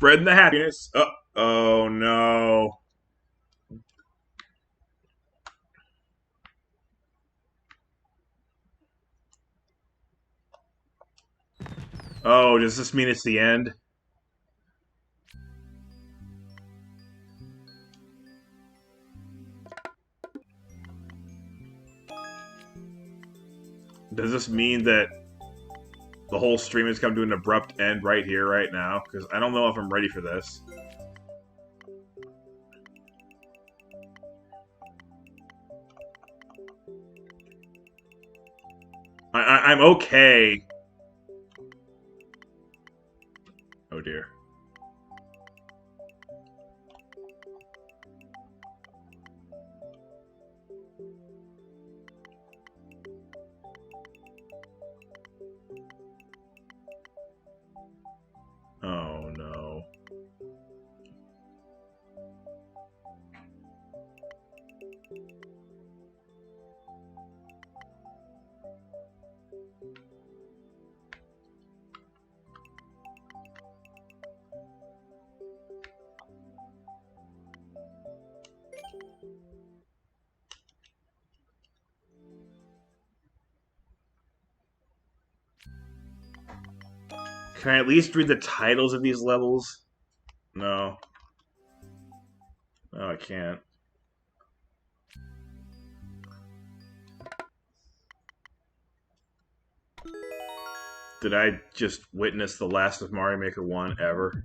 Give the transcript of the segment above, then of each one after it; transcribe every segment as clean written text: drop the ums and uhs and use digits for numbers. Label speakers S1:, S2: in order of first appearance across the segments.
S1: Spreading the happiness. Oh no. Oh, does this mean it's the end? Does this mean that the whole stream has come to an abrupt end right here, right now? Because I don't know if I'm ready for this. I'm okay. Oh dear. Oh no. Can I at least read the titles of these levels? No. No, I can't. Did I just witness the last of Mario Maker 1 ever?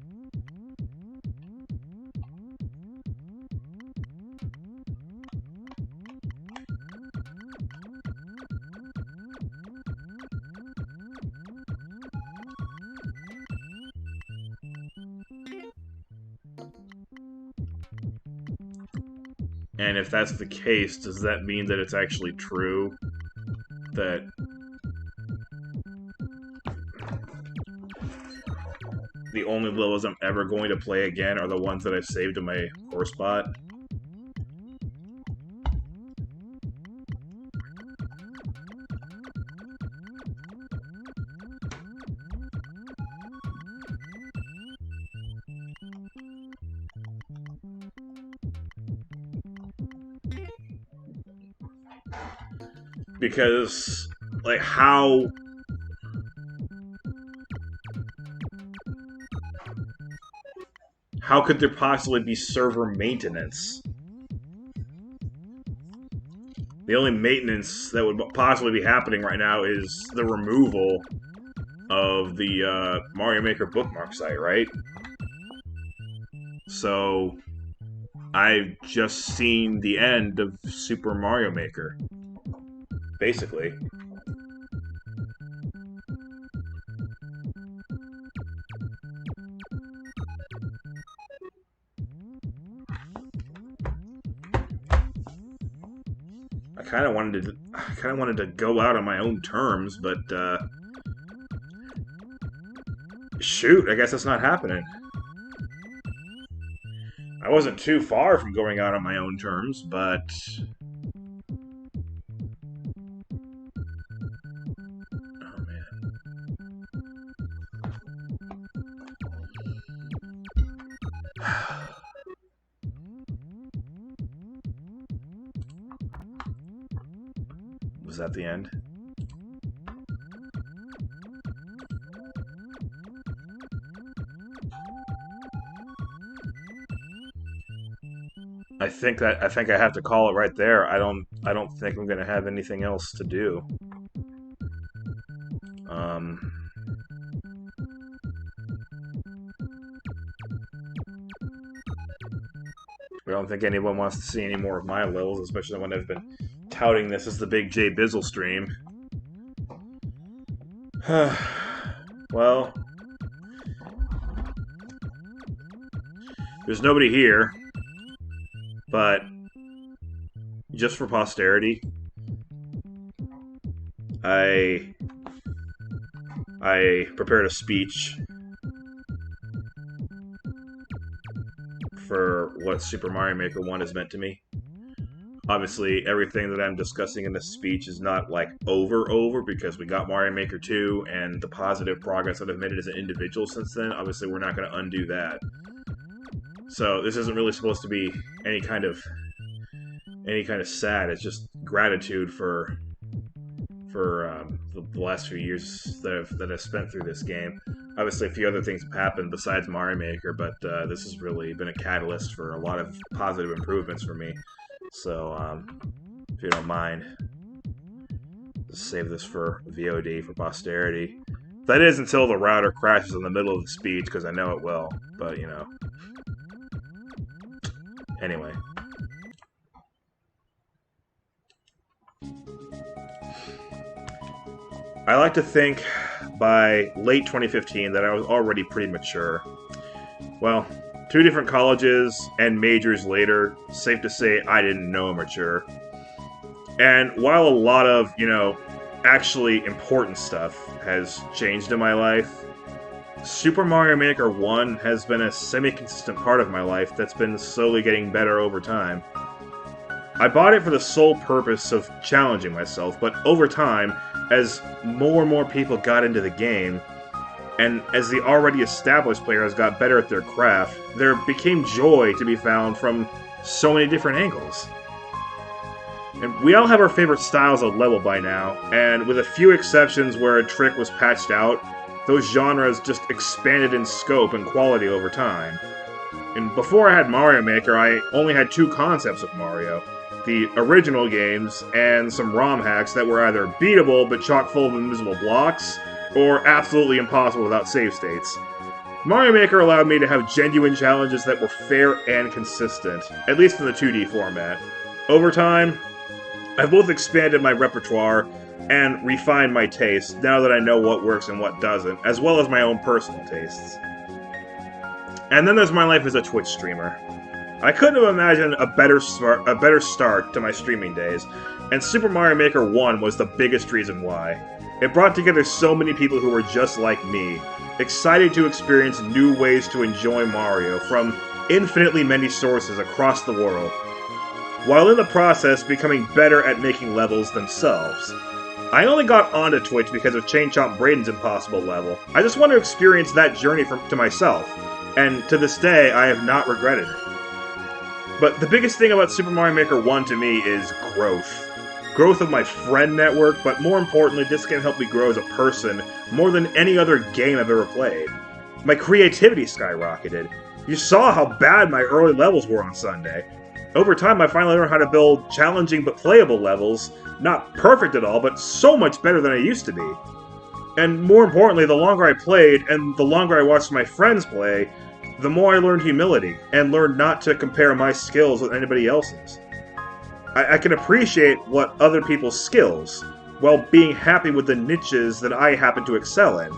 S1: And if that's the case, does that mean that it's actually true? That the only levels I'm ever going to play again are the ones that I've saved in my horse bot? Because, like, how could there possibly be server maintenance? The only maintenance that would possibly be happening right now is the removal of the Mario Maker bookmark site, right? So, I've just seen the end of Super Mario Maker. Basically. I kind of wanted to go out on my own terms, but shoot, I guess that's not happening. I wasn't too far from going out on my own terms, but oh man. Was that the end? I think I have to call it right there. I don't think I'm gonna have anything else to do. I don't think anyone wants to see any more of my levels, especially when I've been touting this as the big J Bizzle stream. Well, there's nobody here, but just for posterity, I prepared a speech for what Super Mario Maker 1 has meant to me. Obviously, everything that I'm discussing in this speech is not like over because we got Mario Maker 2 and the positive progress that I've made as an individual since then. Obviously, we're not going to undo that. So this isn't really supposed to be any kind of sad. It's just gratitude for the last few years that I've spent through this game. Obviously, a few other things have happened besides Mario Maker, but this has really been a catalyst for a lot of positive improvements for me. So, if you don't mind, just save this for VOD, for posterity. That is until the router crashes in the middle of the speech, because I know it will, but, you know. Anyway. I like to think by late 2015 that I was already pretty mature. Well, 2 different colleges and majors later, safe to say I didn't know mature. And while a lot of, you know, actually important stuff has changed in my life, Super Mario Maker 1 has been a semi-consistent part of my life that's been slowly getting better over time. I bought it for the sole purpose of challenging myself, but over time, as more and more people got into the game, and as the already established players got better at their craft, there became joy to be found from so many different angles. And we all have our favorite styles of level by now, and with a few exceptions where a trick was patched out, those genres just expanded in scope and quality over time. And before I had Mario Maker, I only had 2 concepts of Mario. The original games, and some ROM hacks that were either beatable but chock full of invisible blocks, or absolutely impossible without save states. Mario Maker allowed me to have genuine challenges that were fair and consistent, at least in the 2D format. Over time, I've both expanded my repertoire and refined my tastes now that I know what works and what doesn't, as well as my own personal tastes. And then there's my life as a Twitch streamer. I couldn't have imagined a better start to my streaming days, and Super Mario Maker 1 was the biggest reason why. It brought together so many people who were just like me, excited to experience new ways to enjoy Mario from infinitely many sources across the world, while in the process becoming better at making levels themselves. I only got onto Twitch because of Chain Chomp Braden's impossible level. I just want to experience that journey to myself, and to this day I have not regretted it. But the biggest thing about Super Mario Maker 1 to me is growth. Growth of my friend network, but more importantly, this game helped me grow as a person more than any other game I've ever played. My creativity skyrocketed. You saw how bad my early levels were on Sunday. Over time, I finally learned how to build challenging but playable levels, not perfect at all, but so much better than I used to be. And more importantly, the longer I played, and the longer I watched my friends play, the more I learned humility, and learned not to compare my skills with anybody else's. I can appreciate what other people's skills, while being happy with the niches that I happen to excel in,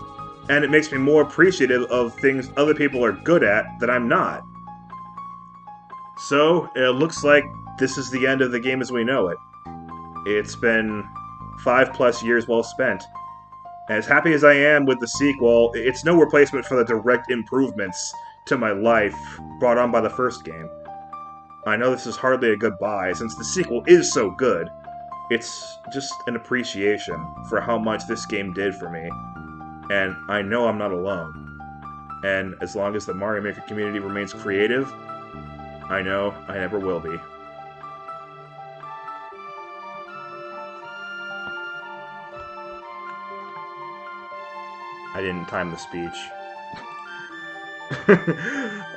S1: and it makes me more appreciative of things other people are good at that I'm not. So, it looks like this is the end of the game as we know it. It's been 5+ years well spent. And as happy as I am with the sequel, it's no replacement for the direct improvements to my life brought on by the first game. I know this is hardly a goodbye, since the sequel is so good. It's just an appreciation for how much this game did for me. And I know I'm not alone. And as long as the Mario Maker community remains creative, I know I never will be. I didn't time the speech.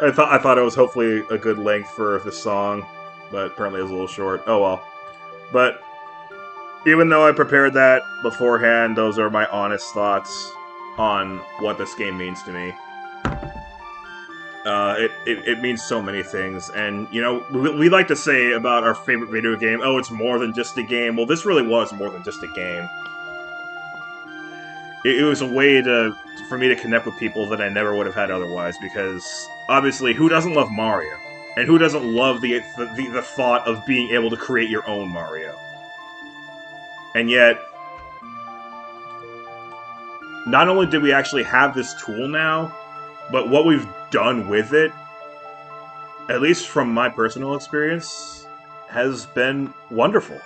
S1: I thought it was hopefully a good length for the song, but apparently it was a little short. Oh well. But even though I prepared that beforehand, those are my honest thoughts on what this game means to me. It means so many things, and you know, we like to say about our favorite video game, oh, it's more than just a game. Well, this really was more than just a game. It was a way for me to connect with people that I never would have had otherwise, because obviously, who doesn't love Mario? And who doesn't love the thought of being able to create your own Mario? And yet, not only did we actually have this tool now, but what we've done with it, at least from my personal experience, has been wonderful.